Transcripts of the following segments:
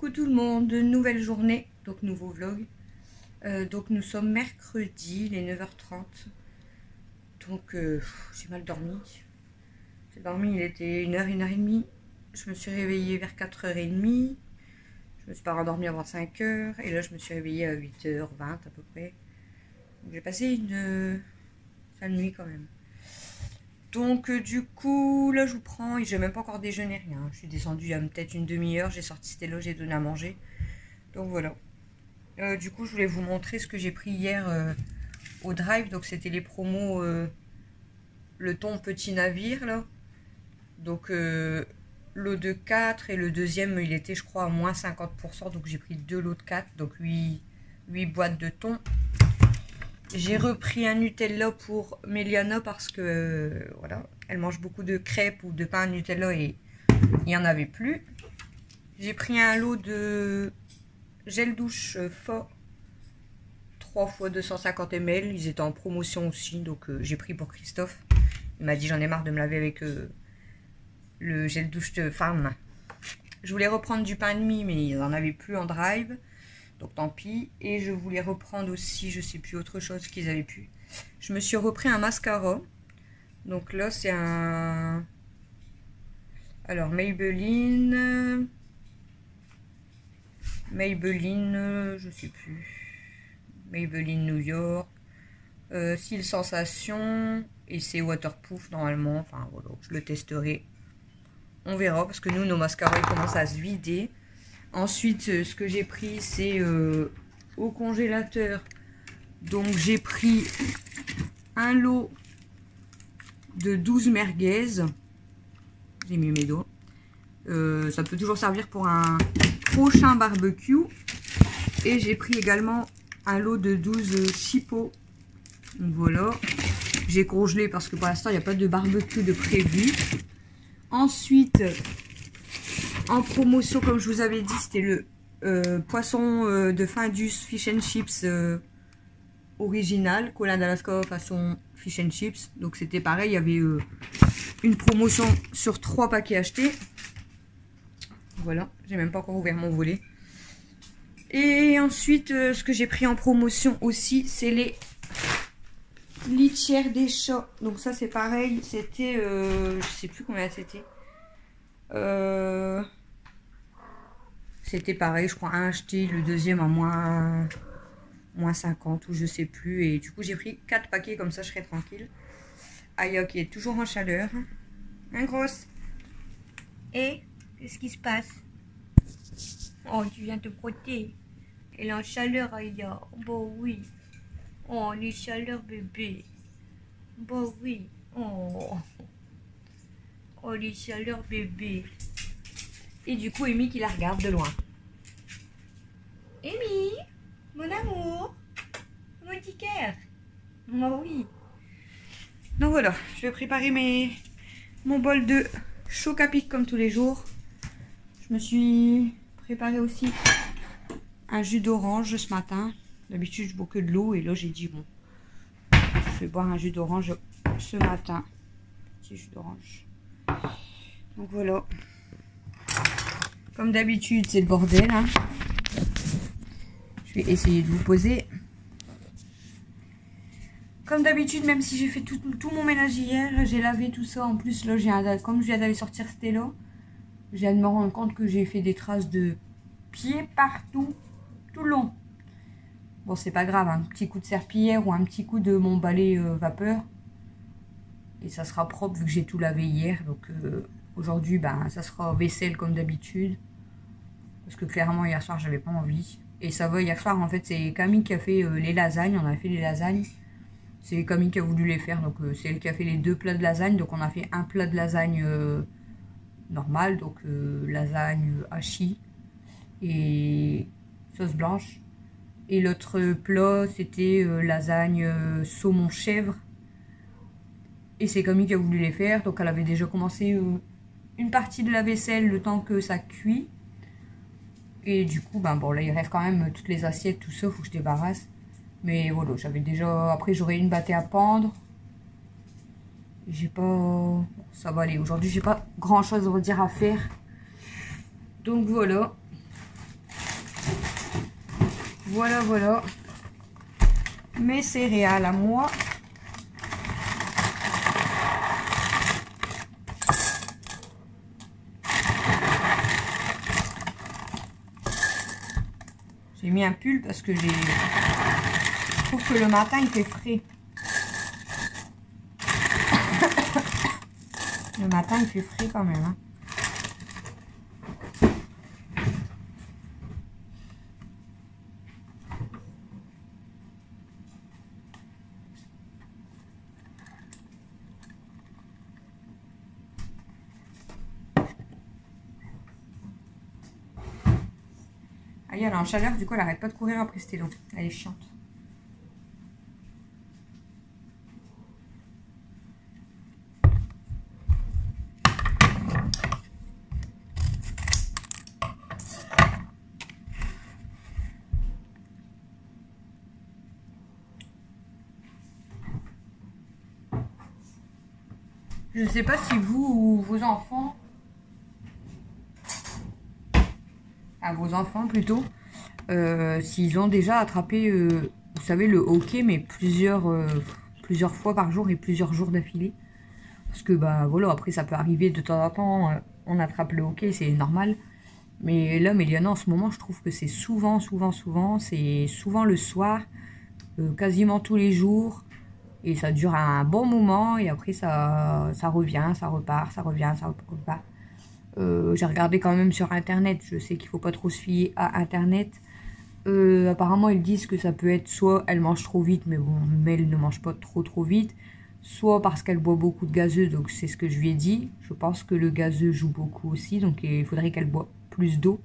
Coucou tout le monde, nouvelle journée, donc nouveau vlog. Donc nous sommes mercredi, les 9h30. Donc j'ai mal dormi. J'ai dormi, il était 1h, 1h30. Je me suis réveillée vers 4h30. Je me suis pas rendormie avant 5h. Et là je me suis réveillée à 8h20 à peu près. J'ai passé une sale nuit quand même. Donc du coup, là je vous prends, et j'ai même pas encore déjeuné, rien. Je suis descendue il y a peut-être une demi-heure, j'ai sorti Stella, j'ai donné à manger. Donc voilà. Du coup, je voulais vous montrer ce que j'ai pris hier au drive. Donc c'était les promos, le thon petit navire là. Donc lot de 4 et le deuxième il était je crois à moins 50%. Donc j'ai pris 2 lots de 4, donc 8 boîtes de thon. J'ai repris un Nutella pour Méliana parce que voilà, elle mange beaucoup de crêpes ou de pain à Nutella et il n'y en avait plus. J'ai pris un lot de gel douche fort 3 fois 250 ml. Ils étaient en promotion aussi, donc j'ai pris pour Christophe. Il m'a dit j'en ai marre de me laver avec le gel douche de femme. Je voulais reprendre du pain de mie mais il n'en avait plus en drive. Donc tant pis. Et je voulais reprendre aussi, je sais plus, autre chose qu'ils avaient pu. Je me suis repris un mascara. Donc là c'est un... Alors Maybelline, je sais plus. Maybelline New York. Style Sensation. Et c'est waterproof normalement. Enfin voilà, je le testerai. On verra parce que nous, nos mascaras ils commencent à se vider. Ensuite, ce que j'ai pris, c'est au congélateur. Donc, j'ai pris un lot de 12 merguez. J'ai mis mes doigts. Ça peut toujours servir pour un prochain barbecue. Et j'ai pris également un lot de 12 chipots. Donc, voilà. J'ai congelé parce que pour l'instant, il n'y a pas de barbecue de prévu. Ensuite... En promotion, comme je vous avais dit, c'était le poisson de Findus Fish and Chips original, Colin d'Alaska façon Fish and Chips. Donc c'était pareil, il y avait une promotion sur 3 paquets achetés. Voilà, j'ai même pas encore ouvert mon volet. Et ensuite, ce que j'ai pris en promotion aussi, c'est les litières des chats. Donc ça c'est pareil, c'était, je sais plus combien c'était. C'était pareil, je crois, un acheté, le deuxième à moins 50 ou je sais plus. Et du coup, j'ai pris 4 paquets, comme ça, je serai tranquille. Aya qui est toujours en chaleur. Un grosse. Et qu'est-ce qui se passe? Oh, tu viens te frotter. Elle est en chaleur, Aya. Bon, oui. Oh, les chaleurs, bébé. Bon, oui. Oh. Oh, les chaleurs, bébé. Et du coup, Amy qui la regarde de loin. Amy, mon amour, mon petit cœur. Oh oui. Donc voilà, je vais préparer mon bol de choc à pic comme tous les jours. Je me suis préparé aussi un jus d'orange ce matin. D'habitude, je bois que de l'eau et là, j'ai dit bon, je vais boire un jus d'orange ce matin. Petit jus d'orange. Donc voilà. Comme d'habitude, c'est le bordel. Hein. Je vais essayer de vous poser. Comme d'habitude, même si j'ai fait tout mon ménage hier, j'ai lavé tout ça. En plus, là, comme je viens d'aller sortir Stella, je viens de me rendre compte que j'ai fait des traces de pieds partout, tout le long. Bon, c'est pas grave, un petit coup de serpillière ou un petit coup de mon balai vapeur. Et ça sera propre vu que j'ai tout lavé hier. Donc aujourd'hui, ben, ça sera vaisselle comme d'habitude. Parce que clairement, hier soir, j'avais pas envie. Et ça va, hier soir, en fait, c'est Camille qui a fait les lasagnes. On a fait les lasagnes. C'est Camille qui a voulu les faire. Donc, c'est elle qui a fait les 2 plats de lasagne. Donc, on a fait un plat de lasagne normal. Donc, lasagne hachis et sauce blanche. Et l'autre plat, c'était lasagne saumon chèvre. Et c'est Camille qui a voulu les faire. Donc, elle avait déjà commencé une partie de la vaisselle le temps que ça cuit. Et du coup, ben bon, là, il reste quand même toutes les assiettes, tout ça, il faut que je débarrasse. Mais voilà, j'avais déjà... Après, j'aurais une battée à pendre. J'ai pas... Bon, ça va aller. Aujourd'hui, j'ai pas grand-chose, on va dire, à faire. Donc, voilà. Voilà, voilà. Mes céréales à moi. J'ai mis un pull parce que je trouve que le matin il fait frais. Le matin il fait frais quand même. Hein. Elle est en chaleur, du coup elle arrête pas de courir après Stello. Elle est chiante. Je ne sais pas si vous ou vos enfants, vos enfants plutôt, s'ils ont déjà attrapé, vous savez, le hockey, mais plusieurs fois par jour et plusieurs jours d'affilée. Parce que, bah voilà, après ça peut arriver de temps en temps, on attrape le hockey, c'est normal. Mais là, Méliana, en ce moment, je trouve que c'est souvent, c'est souvent le soir, quasiment tous les jours. Et ça dure un bon moment et après ça revient, ça repart, ça revient, ça repart. J'ai regardé quand même sur internet, je sais qu'il faut pas trop se fier à internet. Apparemment ils disent que ça peut être soit elle mange trop vite, mais bon, Mel ne mange pas trop vite, soit parce qu'elle boit beaucoup de gazeux, donc c'est ce que je lui ai dit. Je pense que le gazeux joue beaucoup aussi, donc il faudrait qu'elle boive plus d'eau.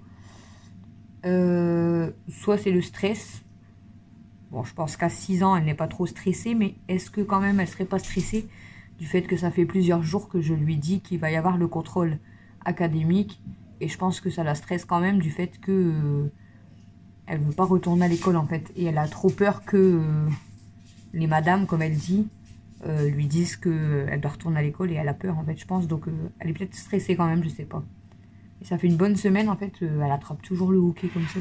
Soit c'est le stress. Bon, je pense qu'à 6 ans, elle n'est pas trop stressée, mais est-ce que quand même elle serait pas stressée du fait que ça fait plusieurs jours que je lui dis qu'il va y avoir le contrôle académique, et je pense que ça la stresse quand même du fait que elle veut pas retourner à l'école en fait, et elle a trop peur que les madames, comme elle dit, lui disent qu'elle doit retourner à l'école, et elle a peur en fait, je pense, donc elle est peut-être stressée quand même, je sais pas. Et ça fait une bonne semaine en fait, elle attrape toujours le hockey comme ça,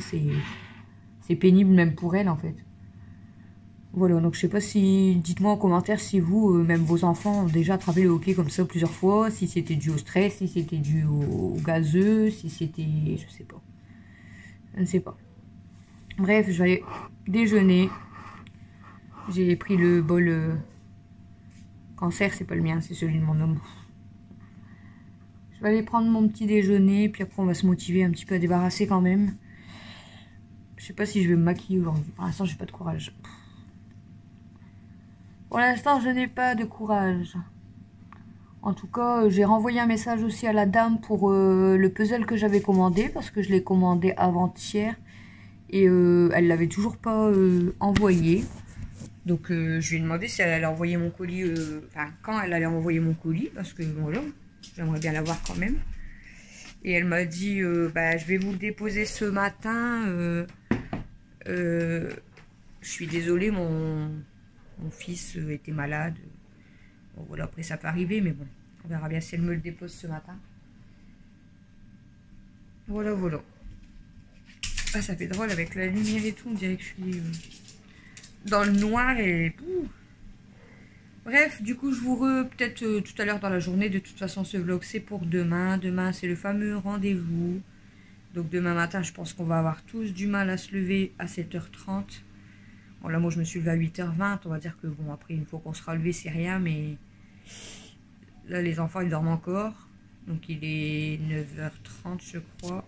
c'est pénible même pour elle en fait. Voilà, donc je sais pas si... Dites-moi en commentaire si vous, même vos enfants, ont déjà attrapé le hockey comme ça plusieurs fois. Si c'était dû au stress, si c'était dû au gazeux, si c'était... Je sais pas. Je ne sais pas. Bref, je vais aller déjeuner. J'ai pris le bol... Cancer, c'est pas le mien, c'est celui de mon homme. Je vais aller prendre mon petit déjeuner, puis après on va se motiver un petit peu à débarrasser quand même. Je sais pas si je vais me maquiller aujourd'hui. Pour l'instant, j'ai pas de courage. Pour l'instant, je n'ai pas de courage. En tout cas, j'ai renvoyé un message aussi à la dame pour le puzzle que j'avais commandé. Parce que je l'ai commandé avant-hier. Et elle l'avait toujours pas envoyé. Donc, je lui ai demandé si elle allait envoyer mon colis. Enfin, quand elle allait envoyer mon colis. Parce que, voilà, j'aimerais bien l'avoir quand même. Et elle m'a dit, bah, je vais vous le déposer ce matin. Je suis désolée, mon fils était malade. Bon, voilà, après ça peut arriver, mais bon, on verra bien si elle me le dépose ce matin. Voilà, voilà. Ah, ça fait drôle avec la lumière et tout, on dirait que je suis dans le noir et... Ouh. Bref, du coup, je vous peut-être tout à l'heure dans la journée. De toute façon, ce vlog, c'est pour demain. Demain, c'est le fameux rendez-vous. Donc, demain matin, je pense qu'on va avoir tous du mal à se lever à 7h30. Bon, là, moi, je me suis levée à 8h20. On va dire que, bon, après, une fois qu'on sera levé, c'est rien. Mais là, les enfants, ils dorment encore. Donc, il est 9h30, je crois.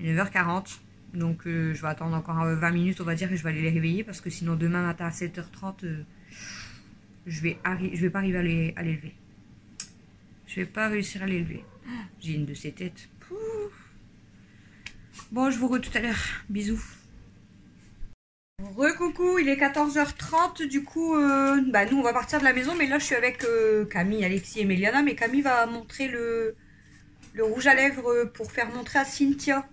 9h40. Donc, je vais attendre encore 20 minutes, on va dire, et je vais aller les réveiller. Parce que sinon, demain matin, à 7h30, je vais pas arriver à les lever. Je vais pas réussir à les lever. J'ai une de ces têtes. Pouf. Bon, je vous revois tout à l'heure. Bisous. Recoucou, il est 14h30, du coup, bah nous on va partir de la maison, mais là je suis avec Camille, Alexis et Méliana, mais Camille va montrer le rouge à lèvres pour faire montrer à Cynthia,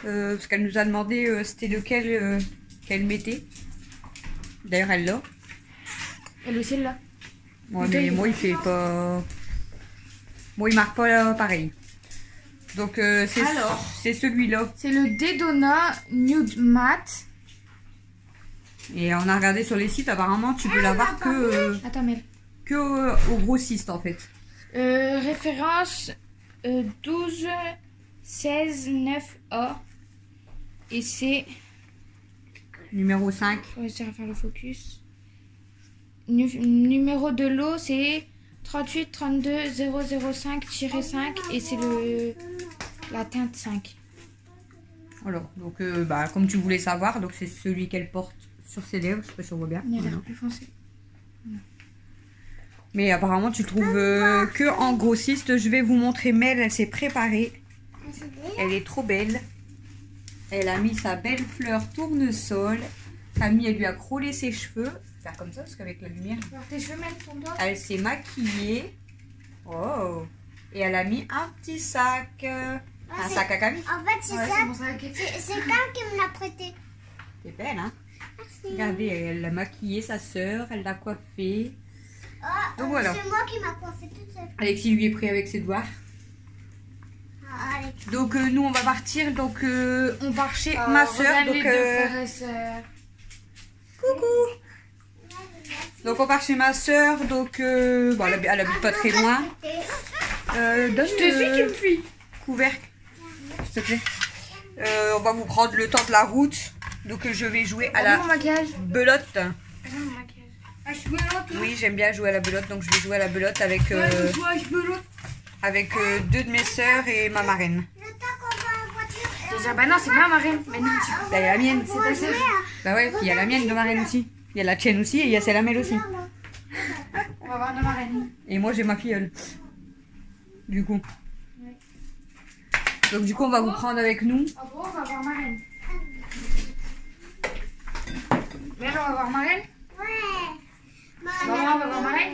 parce qu'elle nous a demandé c'était lequel qu'elle mettait. D'ailleurs elle l'a. Elle aussi là. Ouais, mais moi il fait pas... Moi il marque pas pareil. Donc Alors. c'est celui-là. C'est le Dedona Nude Matte. Et on a regardé sur les sites, apparemment tu peux l'avoir Attends, mais. au grossiste en fait. Référence 12 16 9A. Et c'est. Numéro 5. On va essayer de faire le focus. Numéro de lot, c'est 38 32 005-5 et c'est la teinte 5. Alors, donc comme tu voulais savoir, donc c'est celui qu'elle porte sur ses lèvres, je sais pas si on voit bien. Il a l'air plus foncé. Mais apparemment tu le trouves que en grossiste. Je vais vous montrer Mel, elle s'est préparée. Elle est trop belle. Elle a mis sa belle fleur tournesol. Camille, elle lui a crôlé ses cheveux. Faire comme ça parce qu'avec la lumière. Alors tes cheveux, mettre ton doigt. Elle s'est maquillée. Oh. Et elle a mis un petit sac. Un sac à Camille. En fait, c'est Ouais, ça. c'est pour ça que- C'est Cam qui me l'a prêté. C'est belle, hein? Merci. Regardez, elle a maquillé sa sœur, elle l'a coiffée. Donc voilà. C'est moi qui m'a coiffé toute seule. Alexis lui est pris avec ses doigts. Ah, allez. Donc nous on va partir. Donc on part chez ma soeur. Regarde Donc les deux frères et sœurs. coucou. Donc on part chez ma soeur. Donc bon, elle habite pas très loin. Donne Je te suis, tu me fuis. couvercle, s'il te plaît. On va vous prendre le temps de la route. Donc je vais jouer à la Mon maquillage. belote. Mon maquillage. Ah, je suis belote. Oui, j'aime bien jouer à la belote. Donc je vais jouer à la belote avec avec deux de mes sœurs et ma marraine. Le temps qu'on va en voiture. Déjà, bah non, c'est ma marraine. Mais non, tu Bah, il y a la mienne. c'est ta sœur. Bah ouais, puis il y a la mienne de marraine aussi. Il y a la tienne aussi et il y a celle à Mel aussi. On va voir nos marraines. Et moi j'ai ma filleule. Du coup. Donc du coup on va vous prendre avec nous. En gros, on va voir marraine. Mais alors, on va voir marraine. Ouais. Maman, on va voir marraine.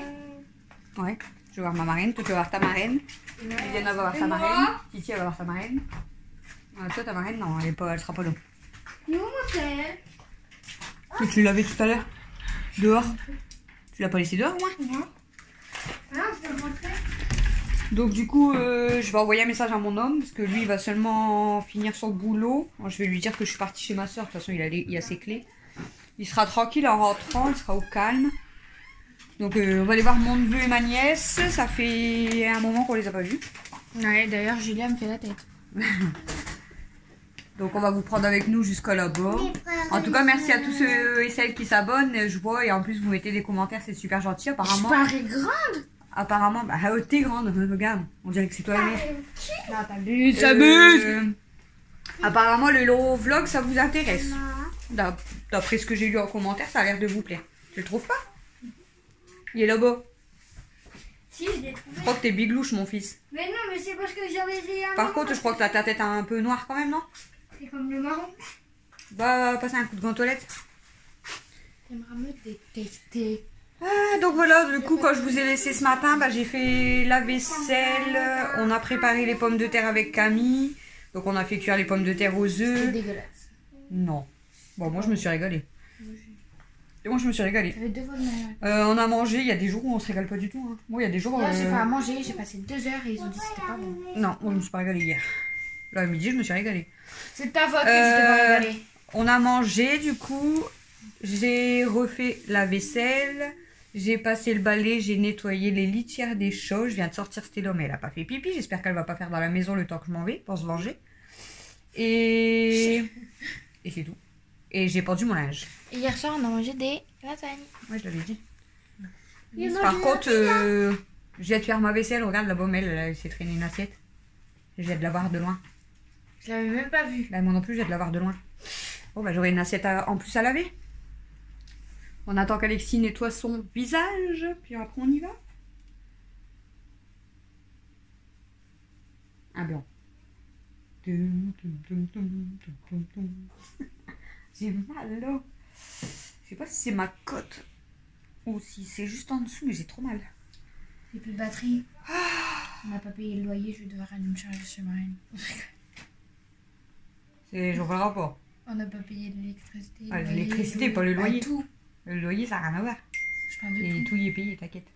Ouais. Je vais voir ma marraine, toi tu vas voir ta marraine. Liliana va voir sa marraine. Titi elle va voir sa marraine. Toi ta marraine non, elle sera pas là. Nous, mon frère. Mais tu l'avais tout à l'heure. Dehors. Tu l'as pas laissé dehors moi? Non. Non, je peux le montrer. Donc du coup je vais envoyer un message à mon homme parce que lui il va seulement finir son boulot. Alors, je vais lui dire que je suis partie chez ma soeur, de toute façon il a ses clés. Il sera tranquille en rentrant, il sera au calme. Donc on va aller voir mon neveu et ma nièce, ça fait un moment qu'on les a pas vus. Ouais, d'ailleurs, Julia me fait la tête. Donc on va vous prendre avec nous jusqu'à là-bas. En tout cas merci à tous ceux et celles qui s'abonnent, je vois, et en plus vous mettez des commentaires, c'est super gentil Je apparemment. parais grande. Apparemment, bah t'es grande, regarde, on dirait que c'est toi la mère. Non, t'abuses. Apparemment le long vlog ça vous intéresse. D'après ce que j'ai lu en commentaire, ça a l'air de vous plaire. Tu le trouves pas? Il est là-bas. Si, je l'ai trouvé. Je crois que t'es biglouche mon fils. Mais non, mais c'est parce que j'avais essayé un. Par contre je crois que ta tête est un peu noire quand même, non? C'est comme le marron. Va passer un coup de gant toilette. T'aimeras me détester. Ah, donc voilà, du coup quand je vous ai laissé ce matin, bah, j'ai fait la vaisselle. On a préparé les pommes de terre avec Camille. Donc on a fait cuire les pommes de terre aux C'est œufs. dégueulasse. Non. Bon, moi je me suis régalée. Et moi je me suis régalée. Ça fait 2 fois de mal. On a mangé, il y a des jours où on se régale pas du tout. Hein. Moi il y a des jours... Hier, j'ai fait à manger, j'ai passé 2 heures et ils ont dit que c'était pas bon. Non, moi je me suis pas régalée hier. Là à midi je me suis régalée. C'est de ta faute que tu t'es pas régalé. On a mangé du coup. J'ai refait la vaisselle. J'ai passé le balai, j'ai nettoyé les litières des chats. Je viens de sortir Stella, mais elle a pas fait pipi. J'espère qu'elle va pas faire dans la maison le temps que je m'en vais pour se venger. Et c'est tout. Et j'ai pendu mon linge. Et hier soir, on a mangé des lasagnes. Moi je l'avais dit. Il y en a Par deux contre, je viens de faire ma vaisselle. Regarde la baumelle, elle s'est traînée une assiette. Je viens de la voir de loin. Je l'avais même pas vu. Bah, moi non plus, je viens de la voir de loin. Bon, bah j'aurai une assiette en plus à laver. On attend qu'Alexis nettoie son visage, puis après on y va. Un blanc. J'ai mal là. Je sais pas si c'est ma côte ou si c'est juste en dessous, mais j'ai trop mal. J'ai plus de batterie. On n'a pas payé le loyer, je vais devoir aller me charger chez Marine. Je verrai pas. On n'a pas payé l'électricité. Ah, l'électricité, pas le loyer. Tout. Le loyer, ça n'a rien à voir. Je parle de Et tout. tout y est payé, t'inquiète.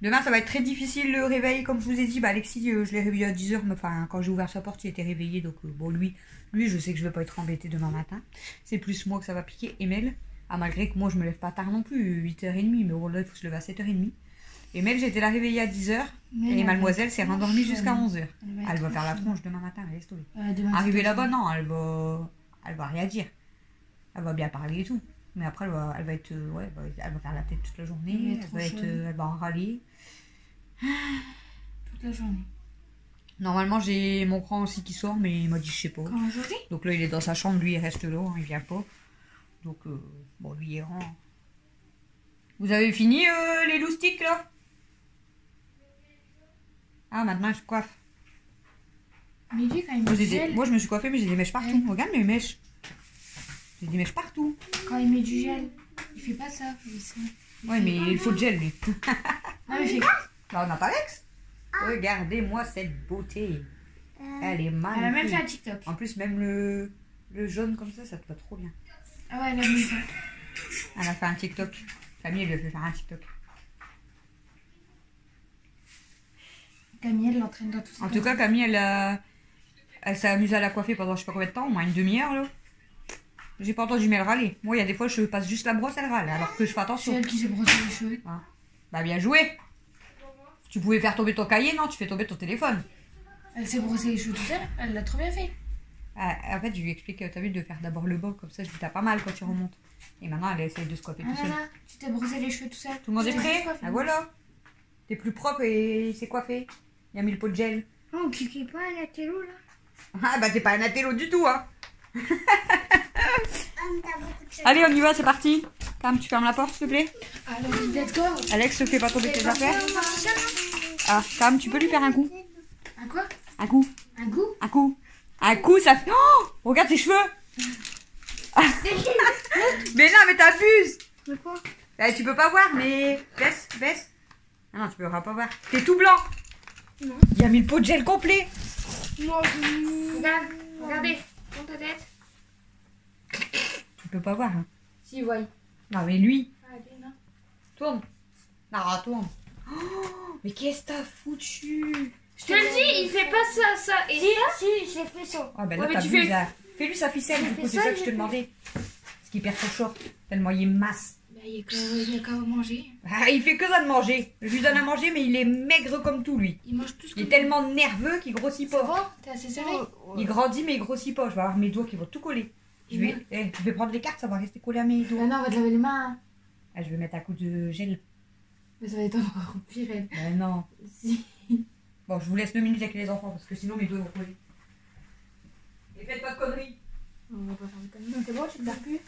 Demain, ça va être très difficile le réveil. Comme je vous ai dit, bah, Alexis, je l'ai réveillé à 10h. Mais enfin, quand j'ai ouvert sa porte, il était réveillé. Donc, bon, lui, je sais que je vais pas être embêtée demain matin. C'est plus moi que ça va piquer. Emel, malgré que moi, je me lève pas tard non plus, 8h30. Mais bon, là, il faut se lever à 7h30. Emel, j'étais la réveillée à 10h. Et mademoiselle s'est rendormie jusqu'à 11h. Elle va faire la tronche demain matin. Laisse tomber. Arriver là-bas, non, elle va rien dire. Elle va bien parler et tout. Mais après, elle va être, ouais, elle va faire la tête toute la journée. Elle va en râler. Toute la journée. Normalement, j'ai mon grand aussi qui sort, mais il m'a dit je sais pas. Quand aujourd'hui? Donc là, il est dans sa chambre, lui, il reste là, hein, il vient pas. Donc, bon, lui, il est grand. Vous avez fini les loustiques, là? Ah, maintenant, il se coiffe. Mais lui, quand il met du gel... Moi, je me suis coiffée, mais j'ai des mèches partout. Ouais. Regarde mes mèches. J'ai des mèches partout. Quand il met du gel, il fait pas ça. Ouais, mais il faut de gel, lui. Non, mais il fait... Là, on a pas Alex. Regardez-moi cette beauté. Elle est magnifique. Elle a même fait un TikTok. En plus, même le jaune comme ça te va trop bien. Ah ouais, elle a mis ça. Elle a fait un TikTok. Camille, elle lui a fait faire un TikTok. Camille, elle l'entraîne dans tout ça. En tout cas, Camille, elle s'est amusée à la coiffer pendant je sais pas combien de temps, au moins une demi-heure, là. J'ai pas entendu, mais elle râler. Moi, il y a des fois, je passe juste la brosse, elle râle, alors que je fais attention. C'est elle qui s'est brossé les cheveux. Ah. Bah, bien joué. Tu pouvais faire tomber ton cahier, non? Tu fais tomber ton téléphone. Elle s'est brossé les cheveux toute seule, elle l'a trop bien fait. En fait, je lui explique, t'as vu, de faire d'abord le bas, comme ça, je dis, t'as pas mal quand tu remontes. Et maintenant, elle essaye de se coiffer tout seul. Là, tu t'es brossé les cheveux tout seul. Tout le monde est prêt? Ah, voilà. T'es plus propre et il s'est coiffé. Il a mis le pot de gel. Oh, cliquez pas à la télo là. Ah, bah, t'es pas un athélo du tout, hein. Allez, on y va, c'est parti. Cam, tu fermes la porte, s'il te plaît. Alors, let's go. Alex, ne fais pas tomber tes affaires. Ah, Cam, tu peux lui faire un coup? Un quoi? Un coup. Un goût? Un coup. Un coup, ça fait... Oh, regarde tes cheveux. Mais non, mais t'abuses. Mais quoi? Tu peux pas voir, mais... Baisse. Ah non, tu peux pas voir. T'es tout blanc. Non. Il a mis le pot de gel complet. Moi, Regarde, regardez. Tourne ta tête. Tu peux pas voir. Hein. Si, voyez. Non, mais lui. Allez, non. Tourne. Non, tourne. Oh, mais qu'est-ce que t'as foutu? Je te le dis, il fait pas ça et ça. si, j'ai fait ça. Ah, ben là, Ouais, mais t'as tu vu, fais- là. Fais-lui sa ficelle, du coup, c'est ça que je te demandais. Parce qu'il perd son short, tellement il est masse. Bah, il y a qu'à manger. Ah, il fait que ça de manger. Je lui donne à manger, mais il est maigre comme tout, lui. Il mange plus que Il est tellement nerveux qu'il grossit Ça pas. va? T'es assez serré? Il grandit, mais il grossit pas. Je vais avoir mes doigts qui vont tout coller. Je vais prendre les cartes, ça va rester collé à mes doigts. Bah non, on va te laver les mains. Ah, je vais mettre un coup de gel. Mais ça va être encore pire, elle. Ben non. Si. Bon, je vous laisse 2 minutes avec les enfants, parce que sinon mes doigts vont coller. Et faites pas de conneries. On va pas faire de conneries. C'est bon, tu te perds plus?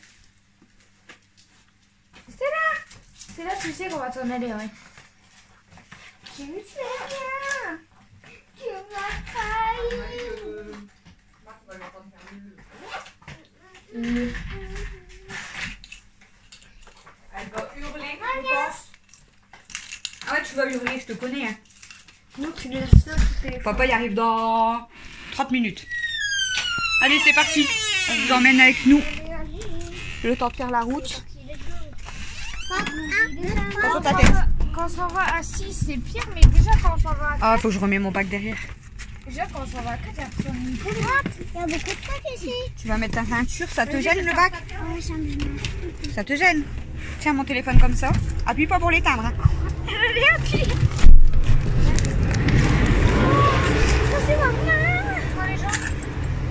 C'est là, tu sais qu'on va t'en aller, ouais. Je ne sais rien. Tu m'as failli. Elle va hurler, je pense. Ah ouais, tu vas hurler, je te connais. Hein. Non, tu laisses ça sur tes... Papa y arrive dans 30 minutes. Allez, c'est parti. On vous emmène avec nous. Le temps de faire la route. Prends ta tête. Quand on s'en va à 6, c'est pire, mais déjà quand on s'en va à 4, Ah, faut que je remets mon bac derrière. déjà quand on s'en va à 4, il y a personne. Il y a beaucoup de trucs ici. Tu vas mettre ta ceinture, ça te gêne le bac? Ouais, ça me gêne. Ça te gêne? Tiens mon téléphone comme ça. Appuie pas pour l'éteindre. Hein.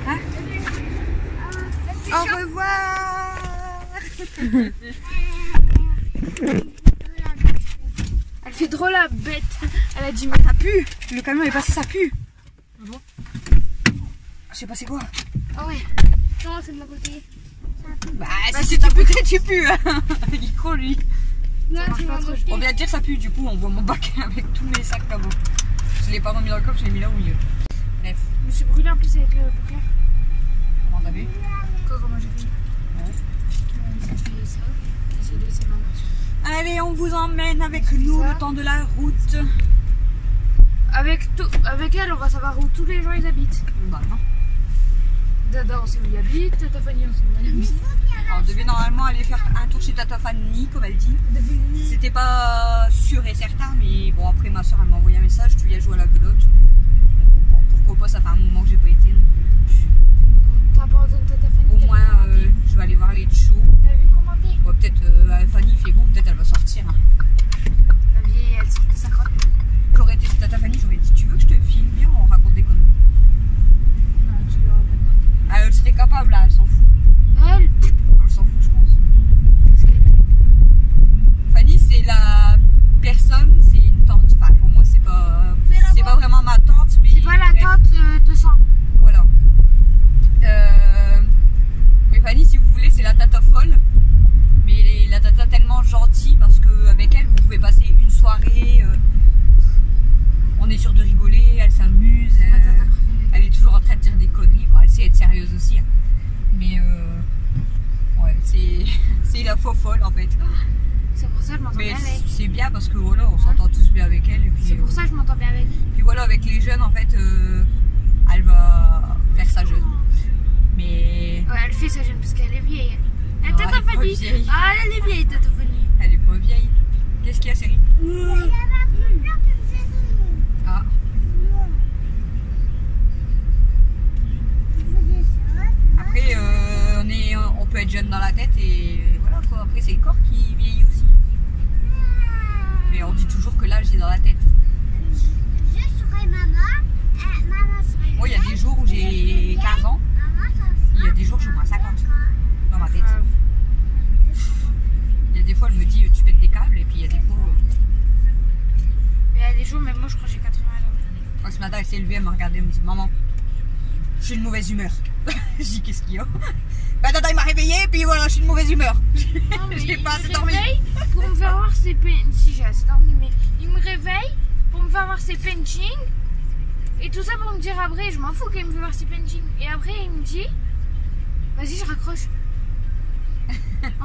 Hein? Au revoir. Elle fait drôle la bête. Elle a dit, mais Ça pue. Le camion est passé, ça pue. bon? Je sais pas c'est quoi. Ah ouais. Non, c'est de mon côté. Bah si c'est ta beauté, tu pues. Il est gros lui. Non, c'est de mon côté. On vient de dire ça pue, du coup on voit mon bac avec tous mes sacs là-bas. Je l'ai pas remis dans le coffre, je l'ai mis là au milieu. Bref, Je me suis brûlée en plus avec le bouquin. comment t'as vu? Comment j'ai fait? Ouais. J'ai fait ça. J'ai laissé ma main sur. Allez, on vous emmène avec nous ça. le temps de la route. Avec elle, on va savoir où tous les gens ils habitent. Bah non. Dada, on sait où il habite. Tata Fanny, on sait où elle habite. Alors, on devait normalement aller faire un tour chez Tata Fanny, comme elle dit. C'était pas sûr et certain, mais bon, après ma soeur elle m'a envoyé un message, tu viens jouer à la belote. Donc, bon, pourquoi pas, ça fait un moment que j'ai pas été. T'as pas besoin de Tata Fanny. Au moins, je vais aller voir les shows. T'as vu comment t'es? Bon, peut-être Fanny il fait beau, peut-être elle va sortir. La vieille, elle sort de sa crotte. J'aurais été chez Tata Fanny, j'aurais dit tu veux que je te filme bien, on raconte des conneries. Non, tu lui aurais pas demandé. Ah, elle serait capable là, elle s'en fout. Elle? Elle s'en fout, je pense. Fanny, c'est la personne, c'est une tante. Enfin, pour moi, c'est pas vraiment ma tante, mais. C'est pas la bref, tante de sang. Voilà. Mais Fanny, si vous voulez, c'est la tata folle. Mais la tata tellement gentille parce qu'avec elle, vous pouvez passer une soirée. On est sûr de rigoler, elle s'amuse. Elle est toujours en train de dire des conneries. Bon, elle sait être sérieuse aussi. Hein. Mais ouais, c'est la faux folle en fait. C'est pour ça que je m'entends Mais bien avec. c'est bien parce que voilà, on s'entend tous bien avec elle. Et puis, C'est pour ça que je m'entends bien avec. puis voilà, avec les jeunes en fait, elle va faire sa jeune. Mais Ouais, elle fait sa jeune parce qu'elle est vieille. Non, Tata elle est pas Fanny. vieille. Ah, elle est vieille, Tata Fanny. elle est pas vieille. Qu'est-ce qu'il y a, chérie? Ah, après, on peut être jeune dans la tête et voilà quoi. Après, c'est le corps qui vieillit aussi. Mais on dit toujours que l'âge est dans la tête. Moi, il y a des jours où j'ai 15 ans, il y a des jours où j'ai moins 50 dans ma tête. Il y a des fois, elle me dit tu pètes des câbles, et puis il y a des fois. Mais il y a des jours, même moi, je crois que j'ai 80 ans. Quand ce matin, elle s'est levée, elle m'a regardée, elle me dit maman, je suis de mauvaise humeur. Je dis qu'est-ce qu'il y a? Bah, tata, il m'a réveillée, et puis voilà, je suis de mauvaise humeur. Non, mais J'ai il pas me assez dormi. réveille pour me faire voir ses paintings. Si j'ai assez dormi, mais il me réveille pour me faire voir ses paintings. Et tout ça pour me dire après, je m'en fous qu'il me fait voir ses paintings. Et après, il me dit, vas-y, je raccroche.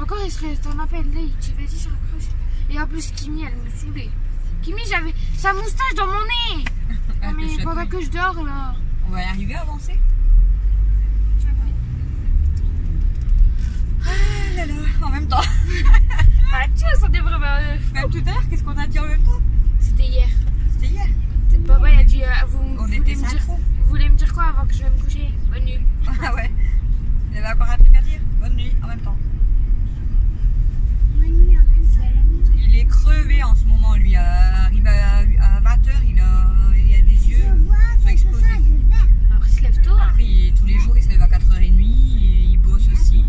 Encore, il serait un appel là, il dit, vas-y, je raccroche. Et en plus, Kimi, elle me saoulait. Kimi, j'avais sa moustache dans mon nez. Ah, Non, mais pendant que je dors, là. On va y arriver à avancer. Ah là là, en même temps. Bah, tu vois, ça devrait. Même tout à l'heure, qu'est-ce qu'on a dit en même temps? C'était hier. C'était hier. Papa, il a dit, vous On voulez était me dire, synchro. vous voulez me dire quoi avant que je vais me coucher? Bonne nuit. Ah ouais. Il y avait encore un truc à dire. Bonne nuit en même temps. Il est crevé en ce moment, lui. Arrive à 20h, il a des yeux qui sont explosés. Après, il se lève tôt. Hein. Après, tous les jours, il se lève à 4h30 et il bosse aussi.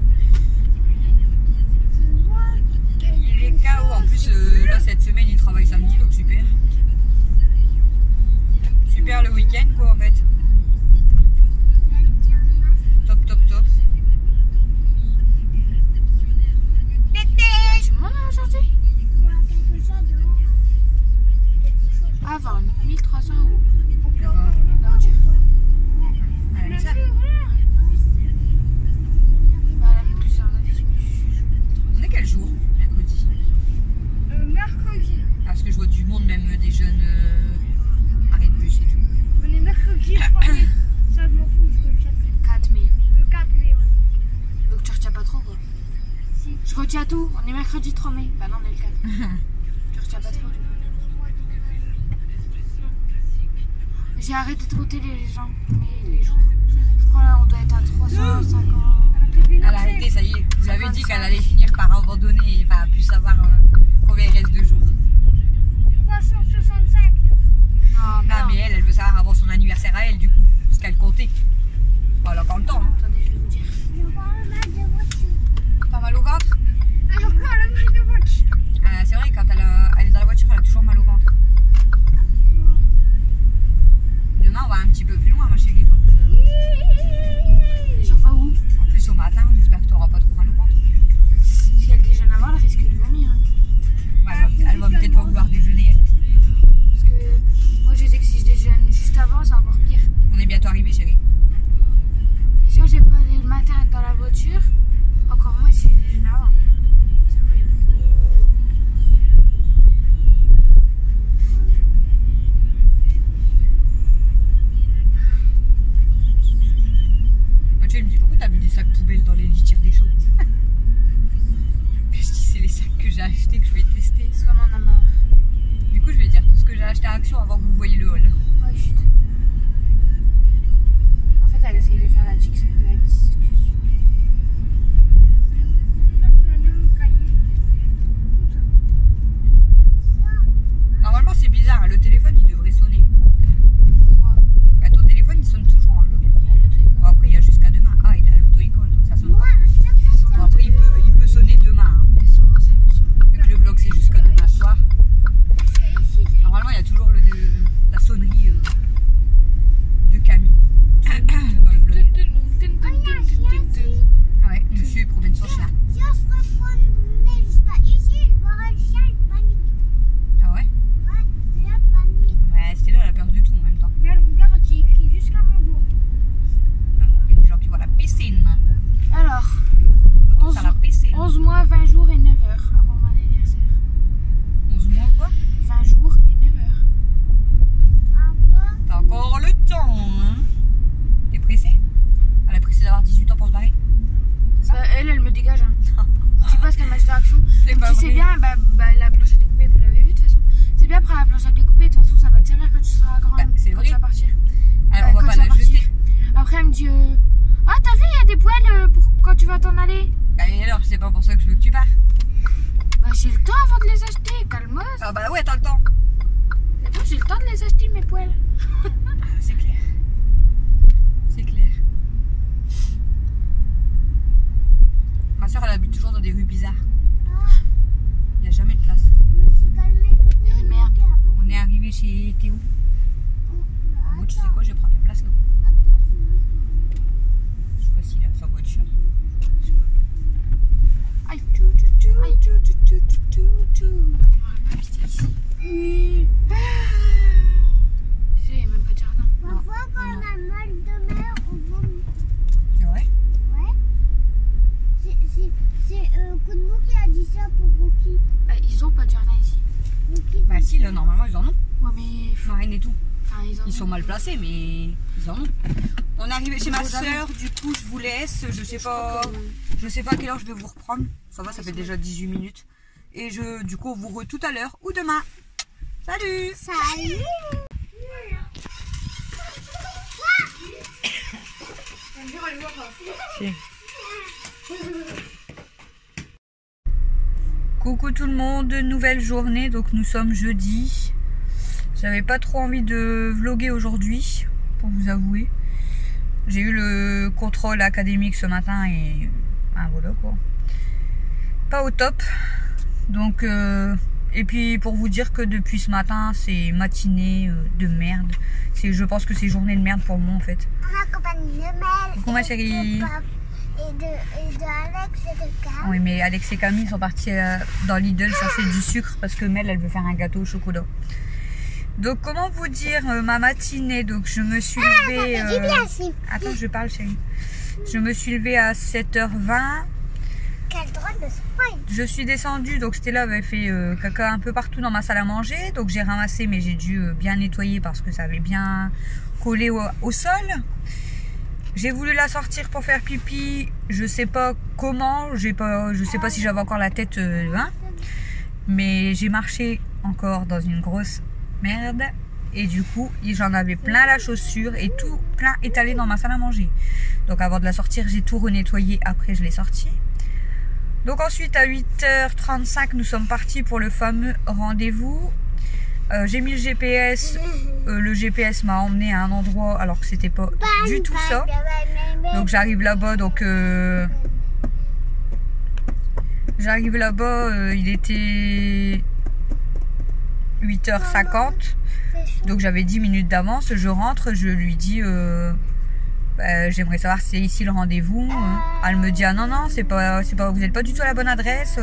Il est KO. En plus, là, cette semaine, il travaille samedi, donc super. Super le week-end, quoi, en fait. Top, top, top. Il y a du monde hein, aujourd'hui. Ah, 20 1300 €. La voiture. Elle a mis ça. Bah, elle a mis plusieurs années. On est quel jour? Mercredi. Mercredi. Parce que je vois du monde, même des jeunes arrêt de bus et tout. On est mercredi 3 mai. Ça, je m'en fous, je retiens. 4 mai. Le 4 mai, ouais. Donc tu retiens pas trop quoi. Si. Je retiens tout. On est mercredi 3 mai. Bah non, on est le 4. Tu retiens pas trop. J'ai arrêté de compter les gens. Les jours. Je crois là on doit être à 350. Elle a arrêté, ça y est. Vous avez dit qu'elle allait finir par abandonner, enfin, plus savoir combien il reste de jours. 365. Ah, Non, mais elle veut savoir avant son anniversaire à elle, du coup. Parce qu'elle comptait. Bon, elle a encore le temps. Hein. Attendez, je vais vous dire. J'ai encore le mal de voiture. T'as mal au ventre? Encore le mal de voiture. C'est vrai, quand elle est dans la voiture, elle a toujours mal au ventre. Demain, on va un petit peu plus loin, ma chérie. Donc, J'en vais où? en plus, au matin, j'espère que t'auras pas trop mal au ventre. Si elle déjeune avant, elle risque de vomir. Hein. Ouais, elle va peut-être pas vouloir déjeuner, elle. Parce que moi je sais que si je déjeune juste avant, c'est encore pire. On est bientôt arrivé, chérie. Si j'aime pas aller le matin être dans la voiture, encore moins si je déjeune avant. C'est horrible. Mathieu, il me dit pourquoi t'as mis des sacs poubelles dans les litières des chauds? dit ah, t'as vu, il y a des poêles pour quand tu vas t'en aller. Et alors, c'est pas pour ça que je veux que tu pars. Bah, j'ai le temps avant de les acheter, calmos. Ah bah ouais, t'as le temps. C'est bon, j'ai le temps de les acheter, mes poêles. Ah, c'est clair. C'est clair. Ma soeur, elle habite toujours dans des rues bizarres. Il n'y a jamais de place. C'est une merde. On est arrivé chez Théo. Moi, tu sais quoi, je vais prendre la place là. Je sais pas s'il a sa voiture. Je sais pas. Aïe. Aïe. Ici. Tu sais, il n'y a même pas de jardin. Parfois, quand on a mal de mer, on vomit. C'est vrai? Ouais. C'est Koudmou qui a dit ça pour Rocky. Ils ont pas de jardin ici. Rocky. Bah si, là, normalement, ils en ont. Ouais, mais. Marine et tout. Enfin, Ils sont mal placés, mais ils en ont. On est arrivé chez ma Faut jamais. soeur, du coup, je vous laisse. Je sais pas à quelle heure je vais vous reprendre. Ça va, ça fait déjà 18 minutes. Et du coup, on vous revoit tout à l'heure ou demain. Salut! Salut. Coucou tout le monde, nouvelle journée, donc nous sommes jeudi. J'avais pas trop envie de vlogger aujourd'hui, pour vous avouer. J'ai eu le contrôle académique ce matin et voilà quoi. Pas au top. Donc et puis pour vous dire que depuis ce matin c'est matinée de merde. Je pense que c'est journée de merde pour moi en fait. On accompagne de Mel. Coucou ma chérie. Et de Alex et de Cam. Oui mais Alex et Camille sont partis dans Lidl chercher du sucre parce que Mel elle veut faire un gâteau au chocolat. Donc comment vous dire ma matinée, donc je me suis levée... Ça fait du bien aussi. Attends je parle chérie. Je me suis levée à 7h20. Quel drôle de spoil. Je suis descendue, donc Stella avait fait caca un peu partout dans ma salle à manger. Donc j'ai ramassé mais j'ai dû bien nettoyer parce que ça avait bien collé au sol. J'ai voulu la sortir pour faire pipi. Je sais pas comment, je sais pas si j'avais encore la tête mais j'ai marché encore dans une grosse merde. Et du coup, j'en avais plein la chaussure et tout plein étalé dans ma salle à manger. Donc avant de la sortir, j'ai tout renettoyé. Après, je l'ai sortie. Donc ensuite, à 8h35, nous sommes partis pour le fameux rendez-vous. J'ai mis le GPS. Le GPS m'a emmené à un endroit alors que c'était pas du tout ça. Donc j'arrive là-bas. Donc j'arrive là-bas. Il était 8h50. Donc j'avais 10 minutes d'avance. Je rentre. Je lui dis... j'aimerais savoir si c'est ici le rendez-vous. Elle me dit ah non c'est pas, vous n'êtes pas du tout à la bonne adresse.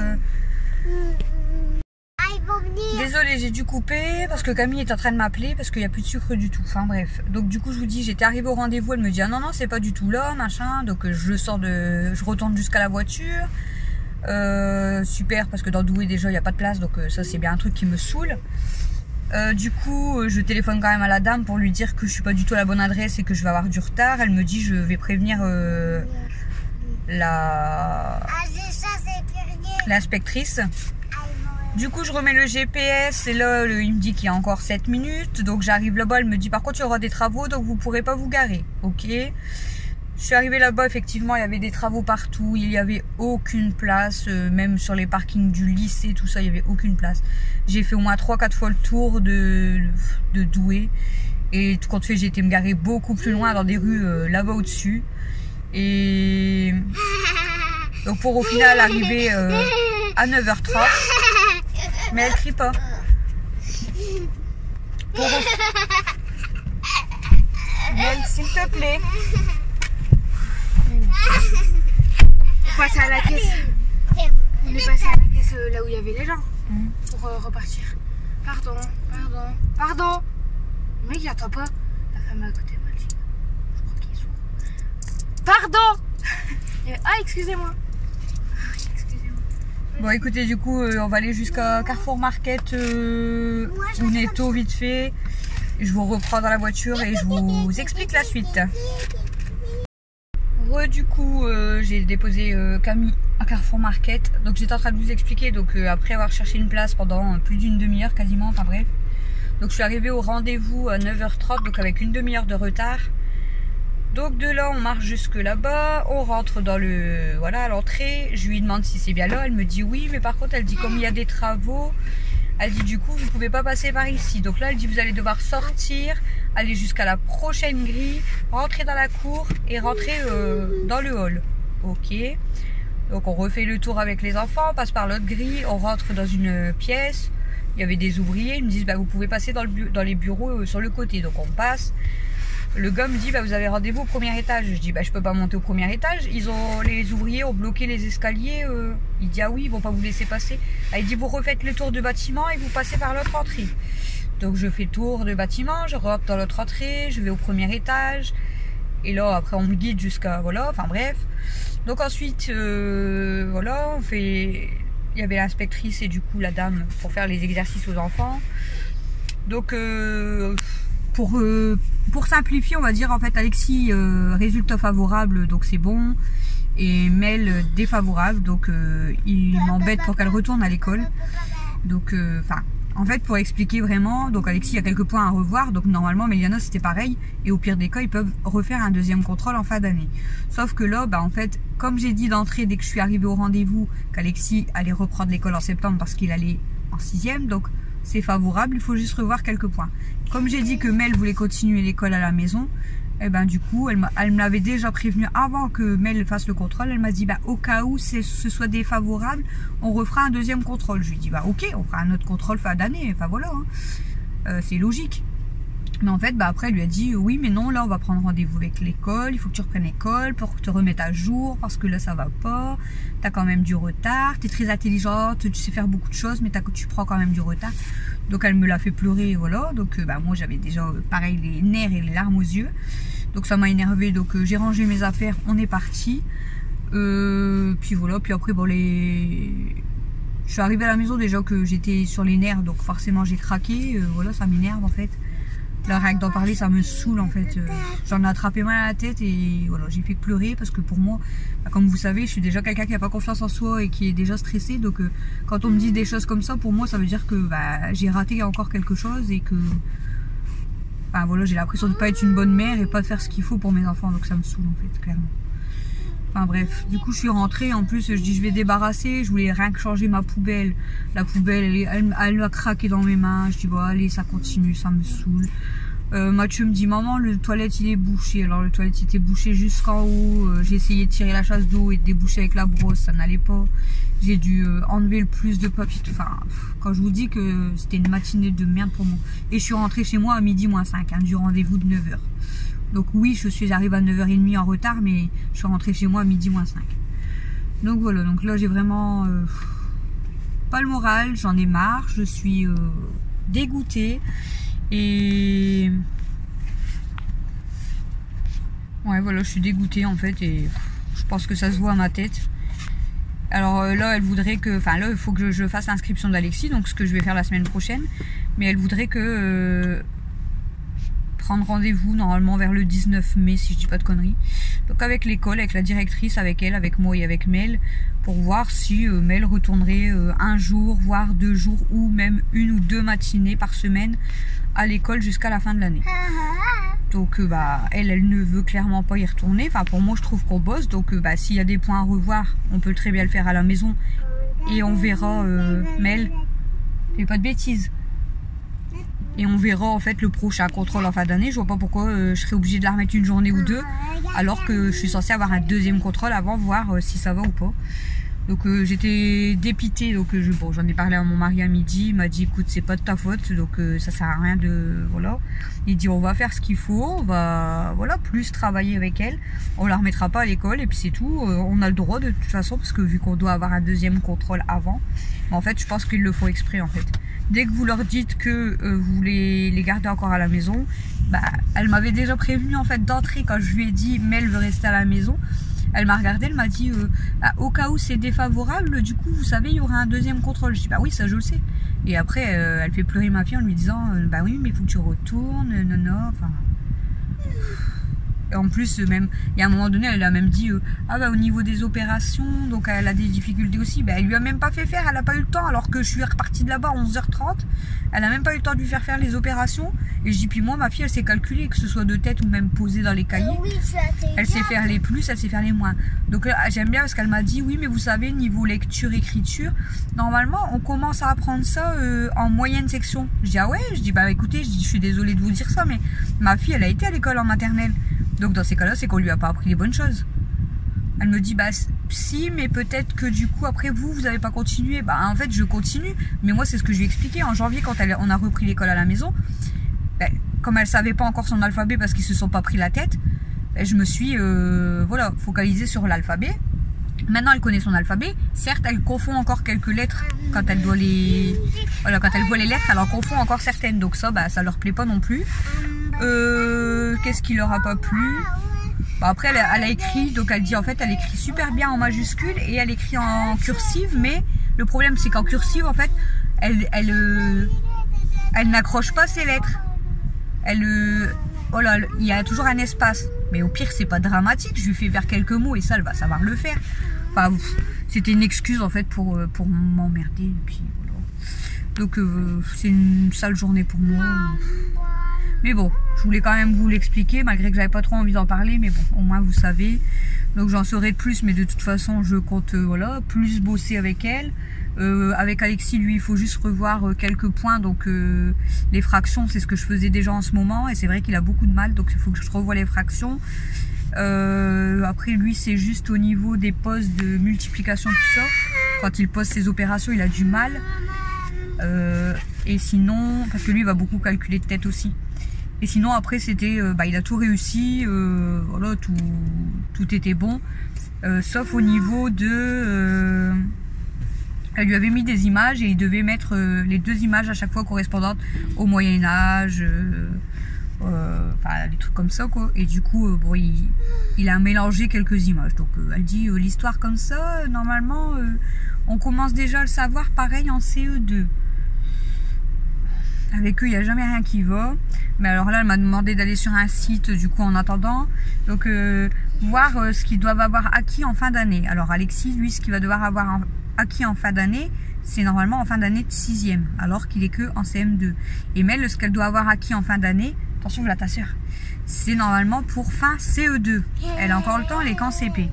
Désolée, j'ai dû couper parce que Camille est en train de m'appeler parce qu'il n'y a plus de sucre du tout. Enfin bref. Donc du coup je vous dis, j'étais arrivée au rendez-vous, elle me dit ah non c'est pas du tout là, machin. Donc je retourne jusqu'à la voiture. Super parce que dans Douai déjà il n'y a pas de place, donc ça c'est bien un truc qui me saoule. Du coup, je téléphone quand même à la dame pour lui dire que je suis pas du tout à la bonne adresse et que je vais avoir du retard. Elle me dit je vais prévenir l'inspectrice. Du coup, je remets le GPS et là, il me dit qu'il y a encore 7 minutes. Donc j'arrive là-bas, elle me dit par contre il y aura des travaux donc vous pourrez pas vous garer. Ok. Je suis arrivée là-bas, effectivement, il y avait des travaux partout, il n'y avait aucune place, même sur les parkings du lycée, tout ça, il n'y avait aucune place. J'ai fait au moins 3-4 fois le tour de Douai. Et tout compte fait, j'ai été me garer beaucoup plus loin dans des rues là-bas au-dessus. Et donc pour au final arriver à 9h30. Mais elle crie pas. Mel, s'il te plaît. On passe à la caisse. On est passé à la caisse là où il y avait les gens pour repartir. Pardon. Le mec il attend pas. La femme à côté de moi, je crois qu'il est sourd. Pardon. Ah excusez-moi. Bon écoutez, du coup on va aller jusqu'à Carrefour Market ou Netto vite fait. Je vous reprends dans la voiture et je vous explique la suite. Du coup j'ai déposé Camille à Carrefour Market. Donc j'étais en train de vous expliquer, donc après avoir cherché une place pendant plus d'une demi-heure quasiment, enfin bref. Donc je suis arrivée au rendez-vous à 9h30, donc avec une demi-heure de retard. Donc de là, on marche jusque là-bas, on rentre dans le, voilà, à l'entrée. Je lui demande si c'est bien là, elle me dit oui, mais par contre, elle dit comme il y a des travaux, elle dit du coup, vous pouvez pas passer par ici. Donc là, elle dit vous allez devoir sortir, aller jusqu'à la prochaine grille, rentrer dans la cour et rentrer dans le hall. Ok. Donc on refait le tour avec les enfants, on passe par l'autre grille, on rentre dans une pièce. Il y avait des ouvriers, ils me disent bah, vous pouvez passer dans les bureaux sur le côté. Donc on passe. Le gars me dit bah, vous avez rendez-vous au premier étage. Je dis bah, je peux pas monter au premier étage. Les ouvriers ont bloqué les escaliers. Il dit ah oui, ils vont pas vous laisser passer. Ah, il dit vous refaites le tour du bâtiment et vous passez par l'autre entrée. Donc je fais le tour du bâtiment, je rentre dans l'autre entrée, je vais au premier étage. Et là après on me guide jusqu'à voilà, enfin bref. Donc ensuite voilà, on fait. Il y avait l'inspectrice et du coup la dame pour faire les exercices aux enfants. Donc pour simplifier, on va dire en fait Alexis résultat favorable, donc c'est bon, et Mel défavorable, donc il m'embête pour qu'elle retourne à l'école. Donc enfin en fait pour expliquer vraiment, donc Alexis il y a quelques points à revoir, donc normalement Méliana c'était pareil, et au pire des cas ils peuvent refaire un deuxième contrôle en fin d'année. Sauf que là bah en fait comme j'ai dit d'entrée dès que je suis arrivée au rendez-vous qu'Alexis allait reprendre l'école en septembre parce qu'il allait en 6e, donc c'est favorable, il faut juste revoir quelques points. Comme j'ai dit que Mel voulait continuer l'école à la maison, et ben du coup elle me l'avait déjà prévenu avant que Mel fasse le contrôle. Elle m'a dit bah au cas où ce soit défavorable, on refera un deuxième contrôle. Je lui ai dit bah ok, on fera un autre contrôle fin d'année, enfin voilà, hein. C'est logique. Mais en fait bah après elle lui a dit oui mais non, là on va prendre rendez-vous avec l'école, il faut que tu reprennes l'école pour te remettre à jour parce que là ça va pas, t'as quand même du retard, t'es très intelligente, tu sais faire beaucoup de choses mais tu prends quand même du retard. Donc elle me l'a fait pleurer, voilà. Donc bah, moi j'avais déjà pareil les nerfs et les larmes aux yeux, donc ça m'a énervé. Donc j'ai rangé mes affaires, on est parti. Puis voilà, puis après bon je suis arrivée à la maison déjà que j'étais sur les nerfs, donc forcément j'ai craqué, voilà ça m'énerve en fait. Là rien que d'en parler ça me saoule en fait, j'en ai attrapé mal à la tête et voilà j'ai fait pleurer parce que pour moi bah, comme vous savez je suis déjà quelqu'un qui n'a pas confiance en soi et qui est déjà stressé, donc quand on me dit des choses comme ça pour moi ça veut dire que bah, j'ai raté encore quelque chose et que enfin, voilà, j'ai l'impression de ne pas être une bonne mère et pas de faire ce qu'il faut pour mes enfants, donc ça me saoule en fait clairement. Enfin bref, du coup je suis rentrée, en plus je dis je vais débarrasser, je voulais rien que changer ma poubelle. La poubelle elle a craqué dans mes mains, je dis bon allez ça continue, ça me saoule. Mathieu me dit maman le toilette il est bouché, alors le toilette il était bouché jusqu'en haut, j'ai essayé de tirer la chasse d'eau et de déboucher avec la brosse, ça n'allait pas. J'ai dû enlever le plus de papier, enfin quand je vous dis que c'était une matinée de merde pour moi. Et je suis rentrée chez moi à midi moins 5, hein, du rendez-vous de 9h. Donc oui, j'arrive à 9h30 en retard, mais je suis rentrée chez moi à midi moins 5. Donc voilà, donc là j'ai vraiment pas le moral, j'en ai marre, je suis dégoûtée. Et ouais voilà, je suis dégoûtée en fait et je pense que ça se voit à ma tête. Alors là elle voudrait que, enfin là il faut que je fasse l'inscription d'Alexis, donc ce que je vais faire la semaine prochaine. Mais elle voudrait que prendre rendez-vous normalement vers le 19 mai si je dis pas de conneries. Donc avec l'école, avec la directrice, avec elle, avec moi et avec Mel, pour voir si Mel retournerait un jour, voire 2 jours ou même 1 ou 2 matinées par semaine à l'école jusqu'à la fin de l'année. Donc bah elle ne veut clairement pas y retourner. Enfin pour moi je trouve qu'on bosse, donc bah s'il y a des points à revoir, on peut très bien le faire à la maison et on verra Mel. Fais pas de bêtises. Et on verra en fait le prochain contrôle en fin d'année. Je vois pas pourquoi je serais obligée de la remettre une journée ou 2 alors que je suis censée avoir un deuxième contrôle avant, voir si ça va ou pas. Donc j'étais dépitée, donc bon, j'en ai parlé à mon mari à midi, il m'a dit écoute c'est pas de ta faute, donc ça sert à rien de, voilà. Il dit on va faire ce qu'il faut, on va voilà plus travailler avec elle, on la remettra pas à l'école et puis c'est tout, on a le droit de toute façon parce que vu qu'on doit avoir un deuxième contrôle avant, mais en fait je pense qu'ils le font exprès en fait. Dès que vous leur dites que vous voulez les garder encore à la maison, bah elle m'avait déjà prévenu en fait d'entrée quand je lui ai dit Mel veut rester à la maison. Elle m'a regardé, elle m'a dit bah, au cas où c'est défavorable, du coup vous savez il y aura un deuxième contrôle. Je dis bah oui ça je le sais. Et après elle fait pleurer ma fille en lui disant bah oui mais il faut que tu retournes, non, enfin. Et en plus, même, il y a un moment donné, elle a même dit ah bah au niveau des opérations, donc elle a des difficultés aussi. Bah, elle lui a même pas fait faire, elle a pas eu le temps, alors que je suis repartie de là-bas à 11h30. Elle a même pas eu le temps de lui faire les opérations. Et je dis, puis moi, ma fille, elle s'est calculée, que ce soit de tête ou même posée dans les cahiers. Oui, elle sait faire les plus, elle sait faire les moins. Donc là, j'aime bien parce qu'elle m'a dit, oui, mais vous savez, niveau lecture, écriture, normalement, on commence à apprendre ça en moyenne section. Je dis, ah ouais, je dis, bah écoutez, je suis désolée de vous dire ça, mais ma fille, elle a été à l'école en maternelle. Donc dans ces cas-là, c'est qu'on lui a pas appris les bonnes choses. Elle me dit, bah si, mais peut-être que du coup, après vous n'avez pas continué. Bah en fait, je continue. Mais moi, c'est ce que je lui ai expliqué. En janvier, quand on a repris l'école à la maison, bah, comme elle savait pas encore son alphabet parce qu'ils se sont pas pris la tête, bah, je me suis voilà, focalisée sur l'alphabet. Maintenant, elle connaît son alphabet. Certes, elle confond encore quelques lettres quand elle doit les... Voilà, quand elle voit les lettres, elle en confond encore certaines. Donc ça, bah, ça leur plaît pas non plus. Qu'est-ce qui leur a pas plu? Bon, après, elle a écrit, donc elle dit en fait, elle écrit super bien en majuscule et elle écrit en cursive. Mais le problème, c'est qu'en cursive, en fait, elle n'accroche pas ses lettres. Oh là, il y a toujours un espace. Mais au pire, c'est pas dramatique. Je lui fais faire quelques mots et ça, elle va savoir le faire. Enfin, c'était une excuse en fait pour m'emmerder. Et puis voilà. Donc, c'est une sale journée pour moi. Mais bon, je voulais quand même vous l'expliquer, malgré que j'avais pas trop envie d'en parler. Mais bon, au moins vous savez. Donc j'en saurai de plus, mais de toute façon, je compte voilà, plus bosser avec elle. Avec Alexis, lui, il faut juste revoir quelques points. Donc les fractions, c'est ce que je faisais déjà en ce moment. Et c'est vrai qu'il a beaucoup de mal, donc il faut que je revoie les fractions. Après, lui, c'est juste au niveau des postes de multiplication, tout ça. Quand il pose ses opérations, il a du mal. Et sinon, parce que lui, il va beaucoup calculer de tête aussi. Et sinon, après, c'était, bah, il a tout réussi, voilà, tout était bon, sauf au niveau de... elle lui avait mis des images et il devait mettre les 2 images à chaque fois correspondantes au Moyen-Âge, enfin, des trucs comme ça, quoi. Et du coup, bon, il a mélangé quelques images. Donc, elle dit, l'histoire comme ça, normalement, on commence déjà à le savoir, pareil, en CE2. Avec eux, il n'y a jamais rien qui va. Mais alors là, elle m'a demandé d'aller sur un site, du coup, en attendant. Donc, voir ce qu'ils doivent avoir acquis en fin d'année. Alors, Alexis, lui, ce qu'il va devoir avoir acquis en fin d'année, c'est normalement en fin d'année de 6e, alors qu'il est que en CM2. Et Mel, ce qu'elle doit avoir acquis en fin d'année, attention, voilà ta soeur, c'est normalement pour fin CE2. Elle a encore le temps, elle est qu'en CP.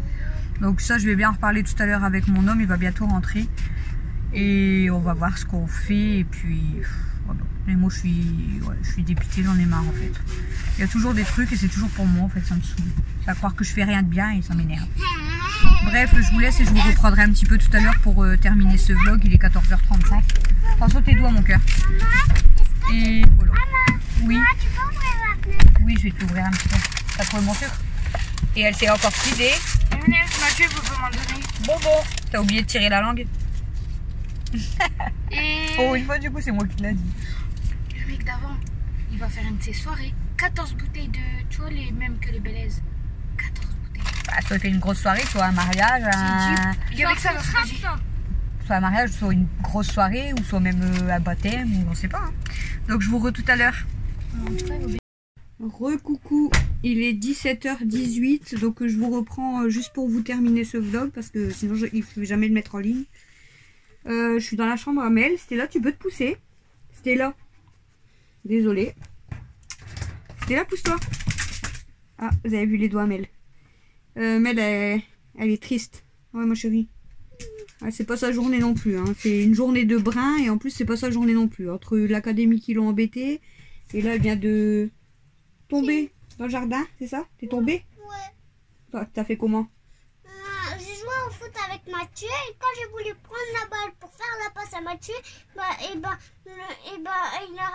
Donc ça, je vais bien en reparler tout à l'heure avec mon homme, il va bientôt rentrer. Et on va voir ce qu'on fait, et puis... voilà. Et moi, je suis dépitée, j'en ai marre, en fait. Il y a toujours des trucs, et c'est toujours pour moi, en fait, ça me saoule. Ça va croire que je fais rien de bien, et ça m'énerve. Bref, je vous laisse et je vous reprendrai un petit peu tout à l'heure pour terminer ce vlog. Il est 14h35. Attention tes doigts, mon cœur. Et voilà. Oui. Oui, je vais te l'ouvrir un petit peu. T'as trouvé mon sucre? Et elle s'est encore pris des... Mathieu, vous pouvez m'en donner. Bonbons. T'as oublié de tirer la langue? Et... oh, une fois, du coup, c'est moi qui l'ai dit. Le mec d'avant, il va faire une de ses soirées. 14 bouteilles de... Tu vois, les mêmes que les Bélaises. 14 bouteilles. Bah, soit fait une grosse soirée, soit un mariage. Il y avait que ça, soit un mariage, soit une grosse soirée, ou soit même un baptême, ou on sait pas. Hein. Donc, je vous re tout à l'heure. Re-coucou, il est 17h18, donc je vous reprends juste pour vous terminer ce vlog, parce que sinon il ne faut jamais le mettre en ligne. Je suis dans la chambre à Mel. C'était là, tu peux te pousser. C'était là. Désolée. C'était là, pousse-toi. Ah, vous avez vu les doigts, Mel. Mel, elle est triste. Ouais, ma chérie. Ouais, c'est pas sa journée non plus. Hein. C'est une journée de brin et en plus, c'est pas sa journée non plus. Entre l'académie qui l'ont embêtée et là, elle vient de tomber dans le jardin, c'est ça? T'es tombée? Ouais. T'as fait comment? J'ai joué au foot avec Mathieu et quand j'ai voulu prendre la balle pour faire la passe à Mathieu, il a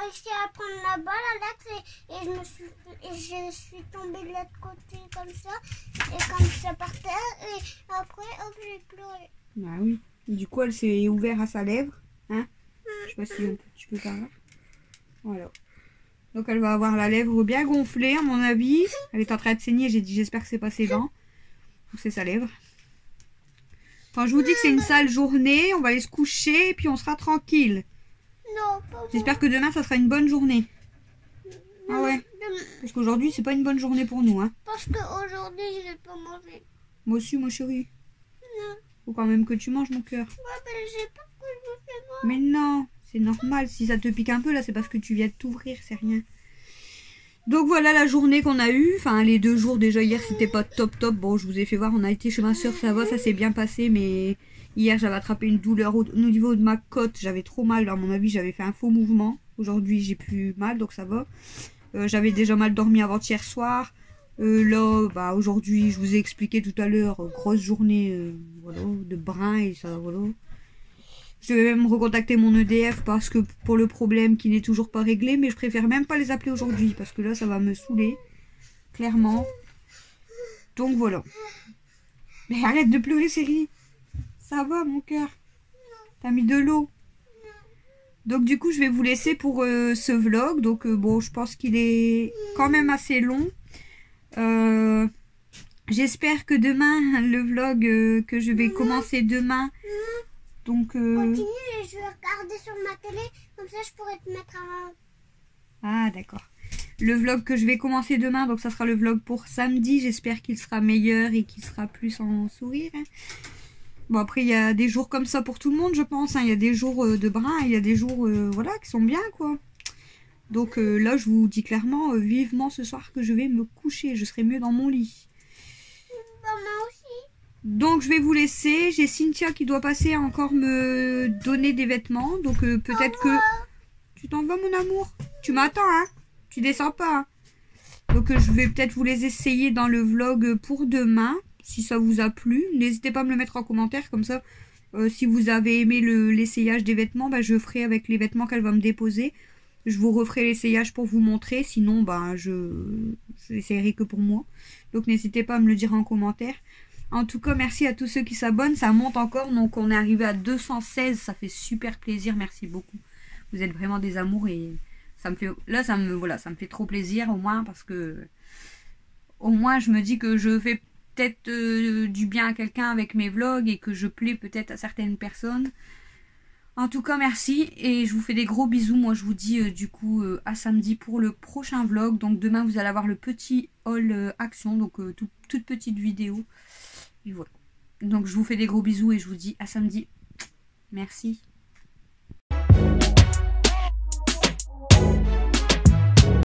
réussi à prendre la balle à l'axe et je suis tombée de l'autre côté comme ça et comme ça par terre et après hop j'ai pleuré. Ah oui. Du coup elle s'est ouverte à sa lèvre, hein? Je sais pas si tu peux faire là. Voilà. Donc elle va avoir la lèvre bien gonflée à mon avis. Elle est en train de saigner, j'ai dit j'espère que c'est pas ses dents. Donc c'est sa lèvre. Enfin, je vous dis que c'est une sale journée, on va aller se coucher et puis on sera tranquille. Non, pas moi. J'espère que demain ça sera une bonne journée. Ah ouais. Parce qu'aujourd'hui, c'est pas une bonne journée pour nous, hein. Parce qu'aujourd'hui, je vais pas manger. Moi aussi, ma chérie. Non. Faut quand même que tu manges, mon cœur. Ouais, mais j'ai pas que je me fais mal. Mais non, c'est normal. Si ça te pique un peu, là, c'est parce que tu viens de t'ouvrir, c'est rien. Donc voilà la journée qu'on a eue. Enfin, les 2 jours déjà. Hier, c'était pas top. Bon, je vous ai fait voir. On a été chez ma soeur, ça va, ça s'est bien passé. Mais hier, j'avais attrapé une douleur au niveau de ma côte. J'avais trop mal. À mon avis, j'avais fait un faux mouvement. Aujourd'hui, j'ai plus mal, donc ça va. J'avais déjà mal dormi avant-hier soir. Là, bah, aujourd'hui, je vous ai expliqué tout à l'heure, grosse journée voilà, de brin et ça, voilà. Je vais même recontacter mon EDF parce que pour le problème qui n'est toujours pas réglé, mais je préfère même pas les appeler aujourd'hui parce que là, ça va me saouler, clairement. Donc voilà. Mais arrête de pleurer, chérie. Ça va, mon cœur. T'as mis de l'eau. Donc du coup, je vais vous laisser pour ce vlog. Donc bon, je pense qu'il est quand même assez long. J'espère que demain, le vlog que je vais commencer demain. Donc Continue et je vais regarder sur ma télé. Comme ça, je pourrais te mettre un... Ah, d'accord. Le vlog que je vais commencer demain, donc ça sera le vlog pour samedi. J'espère qu'il sera meilleur et qu'il sera plus en sourire. Bon, après, il y a des jours comme ça pour tout le monde, je pense. Hein. Il y a des jours de brin, il y a des jours voilà, qui sont bien, quoi. Donc là, je vous dis clairement, vivement ce soir que je vais me coucher. Je serai mieux dans mon lit. Moi aussi. Donc, je vais vous laisser. J'ai Cynthia qui doit passer à encore me donner des vêtements. Donc, peut-être que... Tu t'en vas, mon amour? Tu m'attends, hein? Tu descends pas, hein? Donc, je vais peut-être vous les essayer dans le vlog pour demain. Si ça vous a plu, n'hésitez pas à me le mettre en commentaire. Comme ça, si vous avez aimé l'essayage des vêtements, bah, je ferai avec les vêtements qu'elle va me déposer. Je vous referai l'essayage pour vous montrer. Sinon, bah, je l'essayerai que pour moi. Donc, n'hésitez pas à me le dire en commentaire. En tout cas, merci à tous ceux qui s'abonnent. Ça monte encore. Donc, on est arrivé à 216. Ça fait super plaisir. Merci beaucoup. Vous êtes vraiment des amours. Et ça me fait... Là, ça me fait trop plaisir au moins. Parce que... Au moins, je me dis que je fais peut-être du bien à quelqu'un avec mes vlogs. Et que je plais peut-être à certaines personnes. En tout cas, merci. Et je vous fais des gros bisous. Moi, je vous dis du coup à samedi pour le prochain vlog. Donc, demain, vous allez avoir le petit haul action. Donc, toute petite vidéo. Et voilà. Donc je vous fais des gros bisous et je vous dis à samedi. Merci.